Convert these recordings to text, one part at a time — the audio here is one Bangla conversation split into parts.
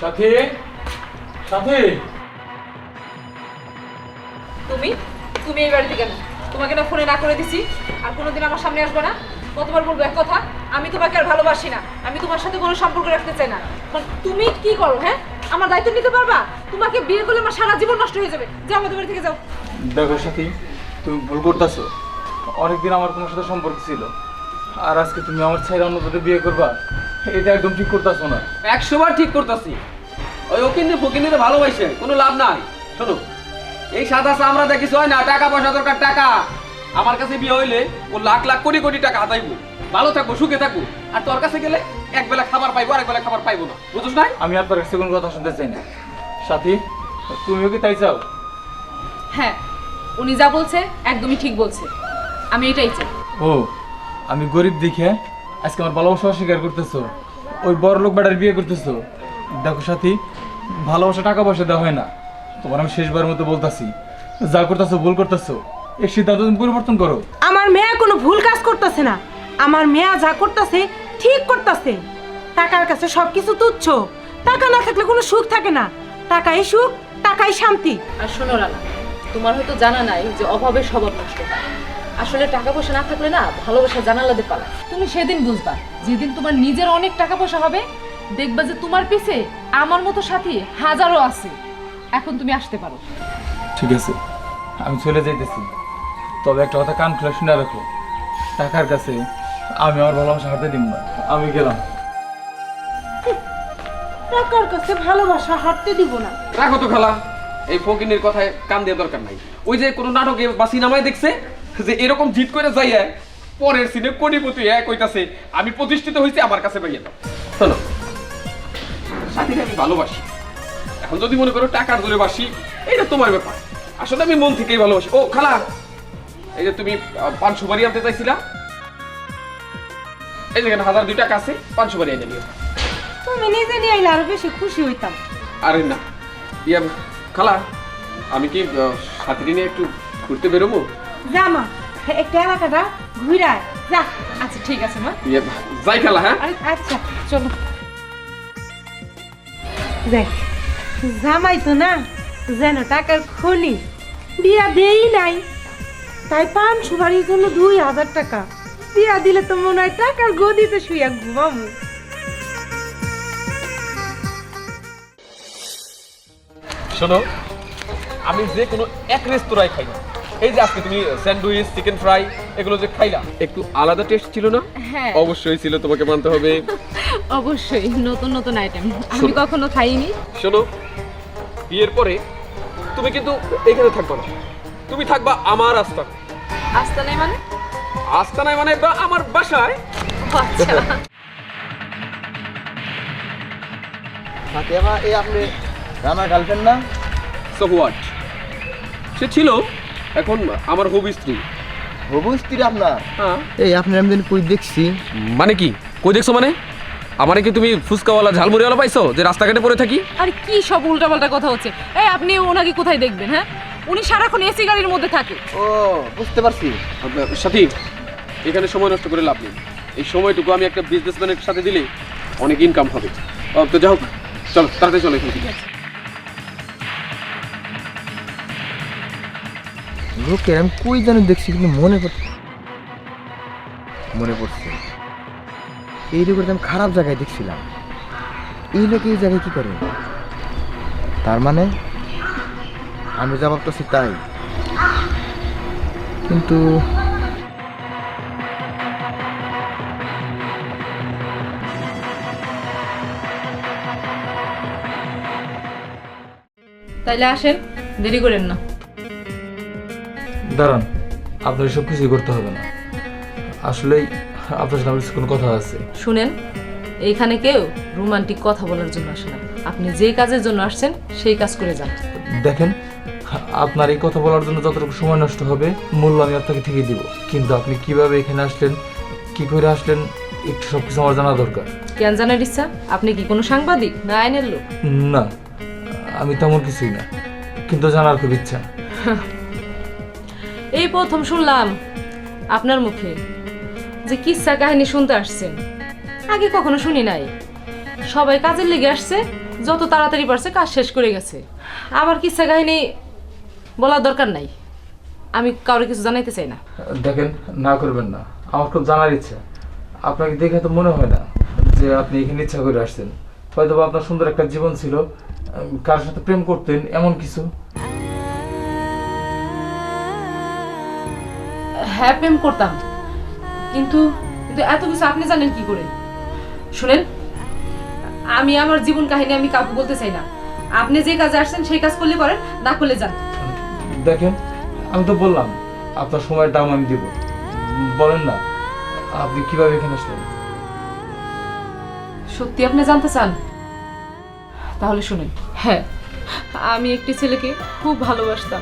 সাথী সাথী তুমি তুমি এই বাড়িতে কেন? তোমাকে না ফোনে না করে দিছি আর কোনোদিন আমার সামনে আসবে না। কতবার বলবো এক কথা, আমি তোমাকে আর ভালোবাসি না, আমি তোমার সাথে কোনো সম্পর্ক রাখতে চাই না। তুমি কি করো? হ্যাঁ, আমার দায়িত্ব নিতে পারবা? তোমাকে বিয়ে করলে আমার সারা জীবন নষ্ট হয়ে যাবে। যাও আমাদের বাড়ি থেকে যাও। দেখো সাথী, তুমি ভুল করতেছো। অনেকদিন আমার তোমার সাথে সম্পর্ক ছিল, আর আজকে তুমি আমার ছেলে অন্য পথে বিয়ে করবা, এটা একদম ঠিক করতেছো না। 100 বার ঠিক করতেছি। ওই ওকিন্দি ফকিন্দিতে ভালোবাসে কোনো লাভ নাই। শোনো, এই সাদা আমরা দেখিস হয় না, টাকা পয়সা দরকার টাকা। আমার কাছে বিয়ে হইলে ও লাখ লাখ কোটি কোটি টাকা হাতাইবো, ভালো থাকবো, সুখে থাকবো। আর তোর কাছে গেলে এক বেলা খাবার পাইবো, আর এক বেলা খাবার পাইবো না, বুঝছ নাই? আমি আপনার কাছে কোনো কথা শুনতে চাই না। সাথী, তুমিও কি তাই চাও? হ্যাঁ, উনি যা বলছে একদমই ঠিক বলছে, আমি এটাই চাই। ও, আমি গরিব দেখে আজকে আমার ভালোবাসা অস্বীকার করতেছো, ওই বড় লোক বেটার বিয়ে করতেছো। দেখো সাথী, ভালোবাসা টাকা পয়সা দেওয়া হয় না। তোমার আমি শেষবার মতো বলতাছি, যা করতেছো ভুল করতেছো, এই সিদ্ধান্ত তুমি পরিবর্তন করো। আমার মেয়ে কোনো ভুল কাজ করতেছে না, আমার মেয়ে যা করতেছে ঠিক করতেছে। টাকার কাছে সবকিছু তুচ্ছ, টাকা না থাকলে কোনো সুখ থাকে না। টাকাই সুখ, টাকাই শান্তি। আর শোনো রানা, তোমার হয়তো জানা নাই যে অভাবে স্বভাব নষ্ট হয়। আসলে টাকা পয়সা না থাকলে না ভালোবাসা জানালাতে পালায়। তুমি সেদিন বুঝবা, যেদিন তোমার নিজের অনেক টাকা পয়সা হবে, দেখবা যে তোমার পিছে আমার মতো সাথী হাজারো আছে। এখন তুমি আসতে পারো। ঠিক আছে, আমি চলে যাইতেছি, তবে একটা কথা কান খুলে শুনে রাখো, টাকার কাছে আমি আমার ভালোবাসা হাতে দিব না। আমি গেলাম। টাকার কাছে ভালোবাসা হাঁটতে দিব না। রাখো তো খালা, এই ফকিনের কথায় কান দেওয়ার দরকার নাই। ওই যে কোনো নাটকে বা সিনেমায় দেখছে যে এরকম জিত করে যাইয়া পরের সিনে কোটিপতি এক কইতাছে আমি প্রতিষ্ঠিত হয়েছি, আমার কাছে পাইয়া দাও। শোনো, সাথীকে আমি ভালোবাসি। এখন যদি মনে করো টাকার জোরে বাসি, এটা তোমার ব্যাপার। আসলে আমি মন থেকেই ভালোবাসি। ও খালা, এই যে তুমি 5 সুপারি আনতে চাইছিলা, এই যেখানে 1002 টাকা আছে, 5 সুপারি এনে নিও। তুমি নিজে নিয়ে আইলে আরো বেশি খুশি হইতাম। আরে না ইয়া খালা, আমি কি সাথী নিয়ে একটু ঘুরতে বেরোবো? জামা একটা এলাকাটা ঘুরায় যা। আচ্ছা ঠিক আছে মা, ইয়ে, যাই খালা। হ্যাঁ, আচ্ছা চলো। দেখ, জামাই তো না যেন টাকার খনি, বিয়া দেই নাই, তাই পান সুপারির জন্য 2000 টাকা। বিয়া দিলে তো মনে হয় টাকার গদিতে শুইয়া ঘুমামু। শোনো, আমি যে কোনো এক রেস্তোরাঁয় খাই না। এই যে আজকে তুমি স্যান্ডউইচ, চিকেন ফ্রাই এগুলো যে খাইলা, একটু আলাদা টেস্ট ছিল না? হ্যাঁ অবশ্যই ছিল, তোমাকে মানতে হবে। অবশ্যই, নতুন নতুন আইটেম আমি কখনো খাইনি। শোনো, বিয়ের পরে তুমি কিন্তু এখানে থাকবা না, তুমি থাকবা আমার আস্তানায়। আসতে নাই মানে? আস্তানায় মানে আমার বাসায়। আচ্ছা, ফাতেমা, এই আপনি রানার গার্লফ্রেন্ড না? সো হোয়াট, সে ছিল, এখন আমার হবু স্ত্রী। হবু স্ত্রী আপনার? হ্যাঁ। এই আপনার আমি দিন কই দেখছি। মানে কি কই দেখছো মানে? আমারে কি তুমি ফুচকাওয়ালা ঝালমুড়িওয়ালা পাইছো যে রাস্তাঘাটে পড়ে থাকি? আর কি সব উল্টাপাল্টা কথা হচ্ছে? এই আপনি ওনাকে কোথায় দেখবেন? হ্যাঁ, উনি সারাক্ষণ এসি গাড়ির মধ্যে থাকে। ও, বুঝতে পারছি। সাথী, এখানে সময় নষ্ট করে লাভ নেই। এই সময়টুকু আমি একটা বিজনেসম্যানের সাথে দিলে অনেক ইনকাম হবে। তো যাই হোক, চলো তাড়াতাড়ি চলো এখান থেকে। লোকের আমি কই জানি দেখছি, কিন্তু মনে পড়ছে এই লোকের আমি খারাপ জায়গায় দেখছিলাম। এই লোক এই জায়গায় কি করে? তার মানে আমি যা ভাবতেছি তাই, কিন্তু তাইলে আসেন, দেরি করেন না। দাঁড়ান, আপনার সব কিছুই করতে হবে না। আসলেই আপনার সাথে আমার কোনো কথা আছে। শুনেন, এইখানে কেউ রোমান্টিক কথা বলার জন্য আসে না। আপনি যে কাজের জন্য আসছেন সেই কাজ করে যান। দেখেন, আপনার এই কথা বলার জন্য যতটুকু সময় নষ্ট হবে মূল্য আমি আপনাকে ঠিকই দিব, কিন্তু আপনি কিভাবে এখানে আসলেন, কি করে আসলেন, একটু সবকিছু আমার জানা দরকার। কেন জানার ইচ্ছা? আপনি কি কোনো সাংবাদিক না আইনের লোক? না, আমি তেমন কিছুই না, কিন্তু জানার খুব ইচ্ছা। এই প্রথম শুনলাম আপনার মুখে যে কিচ্ছা কাহিনী শুনতে আসছেন, আগে কখনো শুনি নাই। সবাই কাজের লেগে আসছে, যত তাড়াতাড়ি পারছে কাজ শেষ করে গেছে। আবার কিচ্ছা কাহিনী বলার দরকার নাই, আমি কাউকে কিছু জানাইতে চাই না। দেখেন, না করবেন না, আমার খুব জানার ইচ্ছা। আপনাকে দেখে তো মনে হয় না যে আপনি এখানে ইচ্ছা করে আসছেন। হয়তো বা আপনার সুন্দর একটা জীবন ছিল, কার সাথে প্রেম করতেন, এমন কিছু। হ্যাঁ, প্রেম করতাম, কিন্তু কিন্তু এত কিছু আপনি জানেন কি করে? শুনেন, আমি আমার জীবন কাহিনী আমি কাউকে বলতে চাই না। আপনি যে কাজে আসছেন সেই কাজ করলে পারেন, না করলে যান। দেখেন, আমি তো বললাম আপনার সময়ের দাম আমি দিব। বলেন না আপনি কিভাবে এখানে আসলেন? সত্যি আপনি জানতে চান? তাহলে শুনেন। হ্যাঁ, আমি একটি ছেলেকে খুব ভালোবাসতাম,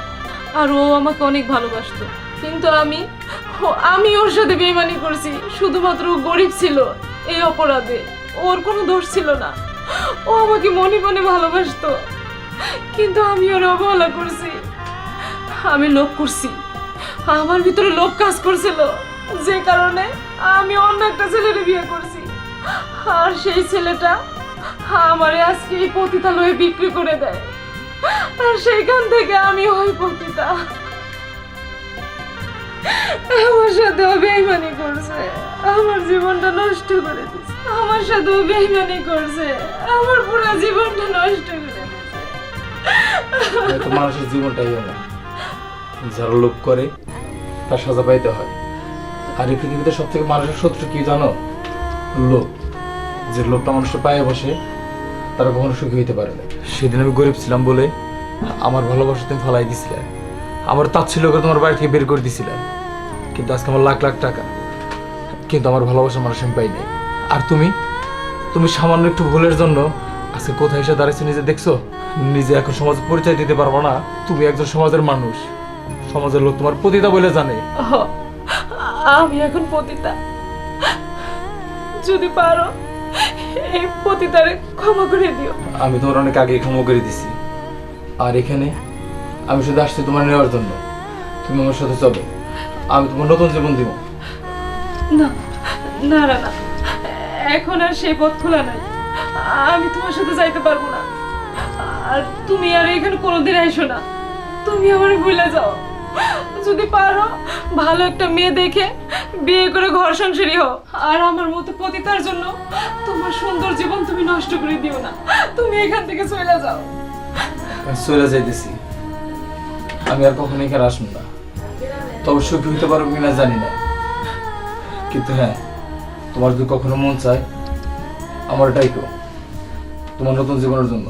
আর ও আমাকে অনেক ভালোবাসতো, কিন্তু আমি ওর সাথে বেইমানি করছি। শুধুমাত্র ও গরিব ছিল, এই অপরাধে। ওর কোনো দোষ ছিল না। ও আমাকে মনে মনে ভালোবাসতো, কিন্তু আমি ওর অবহেলা করছি। আমি লোভ করছি, আমার ভিতরে লোভ কাজ করছিল, যে কারণে আমি অন্য একটা ছেলের বিয়ে করছি। আর সেই ছেলেটা আমারে আজকে এই পতিতালয়ে বিক্রি করে দেয়, আর সেইখান থেকে আমি ওই পতিতা। আমার সাথে ও বেইমানি করছে, আমার জীবনটা নষ্ট করে দিছে। আমার সাথে ও বেইমানি করছে, আমার পুরো জীবনটা নষ্ট করে দিছে। হয়তো মানুষের জীবনটাই এমন, যারা লোভ করে তার সাজা পাইতে হয়। আর এই পৃথিবীতে সব থেকে মানুষের শত্রু কি জানো? লোভ। যে লোভটা মানুষের পায়ে বসে তারা কখনো সুখী হইতে পারে না। সেদিন আমি গরিব ছিলাম বলে আমার ভালোবাসা তুমি ফালাই দিছিলে, আমার তাচ্ছিল্য করে তোমার বাড়ি থেকে বের করে দিছিলে। কিন্তু আজকে আমার লাখ লাখ টাকা, কিন্তু আমার ভালোবাসা মানুষ আমি পাই নাই। আর তুমি সামান্য একটু ভুলের জন্য আজকে কোথায় এসে দাঁড়িয়েছো নিজে দেখছো? নিজে এখন সমাজে পরিচয় দিতে পারবো না। তুমি একজন সমাজের মানুষ, সমাজের লোক তোমার পতিতা বলে জানে। আমি এখন পতিতা, যদি পারো এই পতিতারে ক্ষমা করে দিও। আমি তোমার অনেক আগে ক্ষমা করে দিছি, আর এখানে আমি শুধু আসছি তোমার নেওয়ার জন্য। তুমি আমার সাথে চলো, আমি তোমার নতুন জীবন দিব। না না না না, এখন আর সেই পথ খোলা নাই। আমি তোমার সাথে যাইতে পারবো না, আর তুমি আর এখানে কোনোদিন আইসো না। তুমি আমার ভুলে যাও। যদি পারো ভালো একটা মেয়ে দেখে বিয়ে করে ঘর সংসারী হও, আর আমার মতো পতিতার জন্য তোমার সুন্দর জীবন তুমি নষ্ট করে দিও না। তুমি এখান থেকে চলে যাও। আমি চলে যাইতেছি, আমি আর কখনো এখানে আসবো না। তবে সুখী হইতে পারবো কিনা জানি না, কিন্তু হ্যাঁ, তোমার যদি কখনো মন চায় আমার এটাই তোমার নতুন জীবনের জন্য